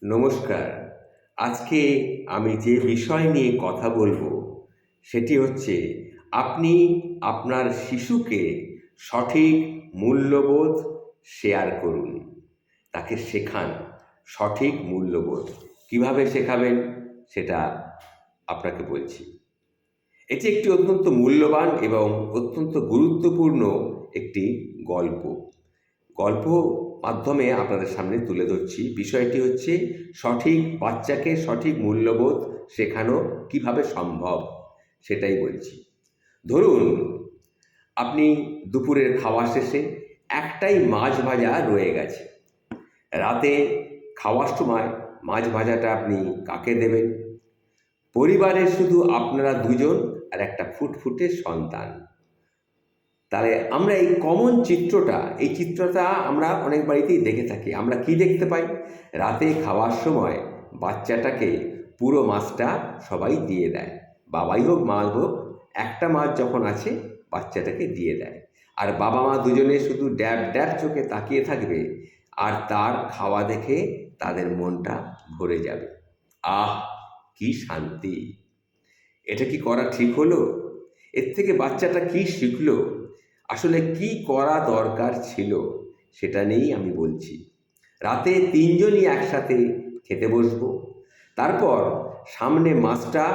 নমস্কার। আজকে আমি যে বিষয় নিয়ে কথা বলবো সেটি হচ্ছে আপনি আপনার শিশুকে সঠিক মূল্যবোধ শেয়ার করুন। তাকে শেখান সঠিক মূল্যবোধ। কিভাবে শেখাবেন সেটা আপনাকে বলছি। এটি একটি অত্যন্ত মূল্যবান এবং অত্যন্ত গুরুত্বপূর্ণ একটি গল্প। গল্প মাধ্যমে আপনাদের সামনে তুলে ধরছি। বিষয়টি হচ্ছে বাচ্চাকে সঠিক মূল্যবোধ শেখানো কিভাবে সম্ভব সেটাই বলছি। ধরুন আপনি দুপুরের খাওয়া শেষে একটাই মাছ ভাজা রয়ে গেছে। রাতে খাওয়ার সময় মাছ ভাজাটা আপনি কাকে দেবেন? পরিবারের শুধু আপনারা দুজন আর একটা ফুটফুটে সন্তান। তাহলে আমরা এই চিত্রটা আমরা অনেক বাড়িতেই দেখে থাকি। আমরা কি দেখতে পাই? রাতে খাওয়ার সময় বাচ্চাটাকে পুরো মাছটা সবাই দিয়ে দেয়। বাবাই হোক মা হোক, একটা মাছ যখন আছে বাচ্চাটাকে দিয়ে দেয়। আর বাবা মা দুজনে শুধু ড্যাব ড্যাব চোখে তাকিয়ে থাকবে, আর তার খাওয়া দেখে তাদের মনটা ভরে যাবে। আহ, কি শান্তি! এটা কি করা ঠিক হলো? এর থেকে বাচ্চাটা কি শিখলো? আসলে কি করা দরকার ছিল সেটা নিয়েই আমি বলছি। রাতে তিনজনই একসাথে খেতে বসবো। তারপর সামনে মাছটা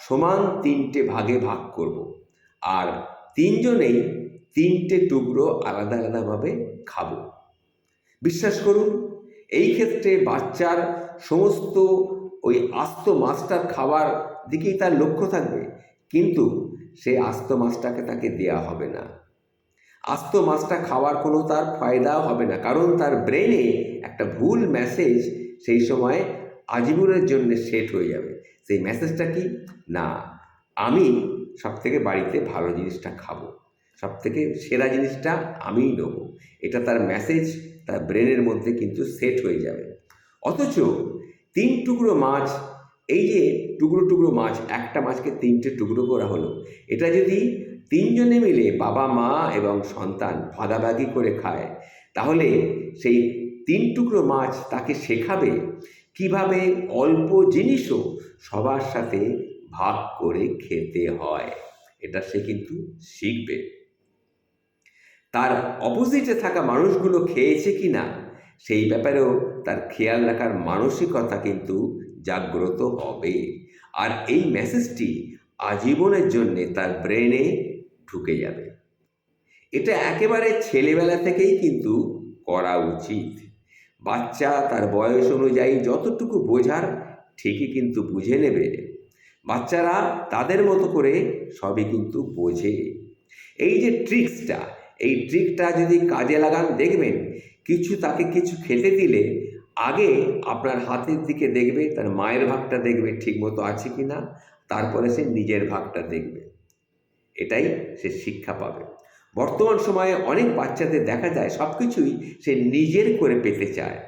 সমান তিনটে ভাগে ভাগ করব। আর তিনজনেই তিনটে টুকরো আলাদা আলাদাভাবে খাবো। বিশ্বাস করুন, এই ক্ষেত্রে বাচ্চার সমস্ত ওই আস্ত মাছটার খাওয়ার দিকেই তার লক্ষ্য থাকবে, কিন্তু সেই আস্ত মাছটাকে তাকে দেয়া হবে না। আস্ত মাছটা খাওয়ার কোনো তার ফায়দাও হবে না, কারণ তার ব্রেনে একটা ভুল মেসেজ সেই সময় আজীবনের জন্য সেট হয়ে যাবে। সেই মেসেজটা কি? না, আমি সবথেকে বাড়িতে ভালো জিনিসটা খাবো, সবথেকে সেরা জিনিসটা আমিই নেবো। এটা তার মেসেজ তার ব্রেনের মধ্যে কিন্তু সেট হয়ে যাবে। অথচ তিন টুকরো মাছ, এই যে টুকরো টুকরো মাছ, একটা মাছকে তিনটে টুকরো করা হলো, এটা যদি তিনজনে মিলে বাবা মা এবং সন্তান ভাগাভাগি করে খায়, তাহলে সেই তিন টুকরো মাছ তাকে শেখাবে কিভাবে অল্প জিনিসও সবার সাথে ভাগ করে খেতে হয়। এটা সে কিন্তু শিখবে। তার অপোজিটে থাকা মানুষগুলো খেয়েছে কি না সেই ব্যাপারেও তার খেয়াল রাখার মানসিকতা কিন্তু জাগ্রত হবে। আর এই মেসেজটি আজীবনের জন্যে তার ব্রেনে ঢুকে যাবে। এটা একেবারে ছেলেবেলা থেকেই কিন্তু করা উচিত। বাচ্চা তার বয়স অনুযায়ী যতটুকু বোঝার ঠিকই কিন্তু বুঝে নেবে। বাচ্চারা তাদের মতো করে সবই কিন্তু বোঝে। এই যে এই ট্রিকটা যদি কাজে লাগান, দেখবেন তাকে কিছু খেতে দিলে আগে আপনার হাতের দিকে দেখবে, তার মায়ের ভাগটা দেখবে ঠিকমতো আছে কি না, তারপরে সে নিজের ভাগটা দেখবে। এটাই সে শিক্ষা পাবে। বর্তমান সময়ে অনেক বাচ্চাদের দেখা যায় সব কিছুই সে নিজের করে পেতে চায়।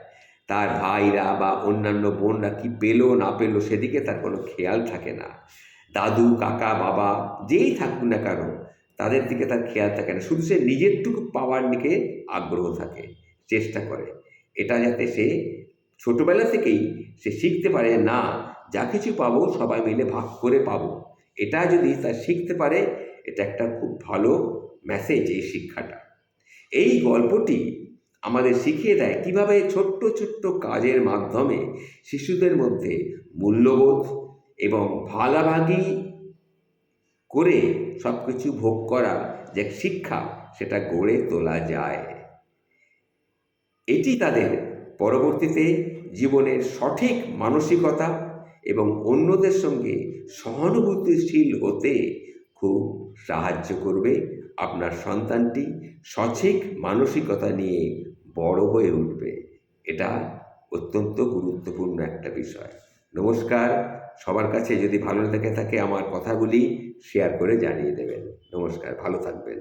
তার ভাইরা বা অন্যান্য বোনরা কি পেলো না পেলো সেদিকে তার কোনো খেয়াল থাকে না। দাদু কাকা বাবা যেই থাকুক না কেন, তাদের দিকে তার খেয়াল থাকে না। শুধু সে নিজেরটুকু পাওয়ার দিকে আগ্রহ থাকে, চেষ্টা করে। এটা যাতে সে ছোটোবেলা থেকেই সে শিখতে পারে, না, যা কিছু পাবো সবাই মিলে ভাগ করে পাবো। এটা যদি তার শিখতে পারে, এটা একটা খুব ভালো মেসেজ এই শিক্ষাটা। এই গল্পটি আমাদের শিখিয়ে দেয় কিভাবে ছোট্ট ছোট্ট কাজের মাধ্যমে শিশুদের মধ্যে মূল্যবোধ এবং ভাগাভাগি করে সব কিছু ভোগ করা যে শিক্ষা, সেটা গড়ে তোলা যায়। এটি তাদের পরবর্তীতে জীবনের সঠিক মানসিকতা এবং অন্যদের সঙ্গে সহানুভূতিশীল হতে খুব সাহায্য করবে। আপনার সন্তানটি সঠিক মানসিকতা নিয়ে বড় হয়ে উঠবে। এটা অত্যন্ত গুরুত্বপূর্ণ একটা বিষয়। নমস্কার। সবার কাছে যদি ভালো লেগে থাকে আমার কথাগুলি শেয়ার করে জানিয়ে দেবেন। নমস্কার, ভালো থাকবেন।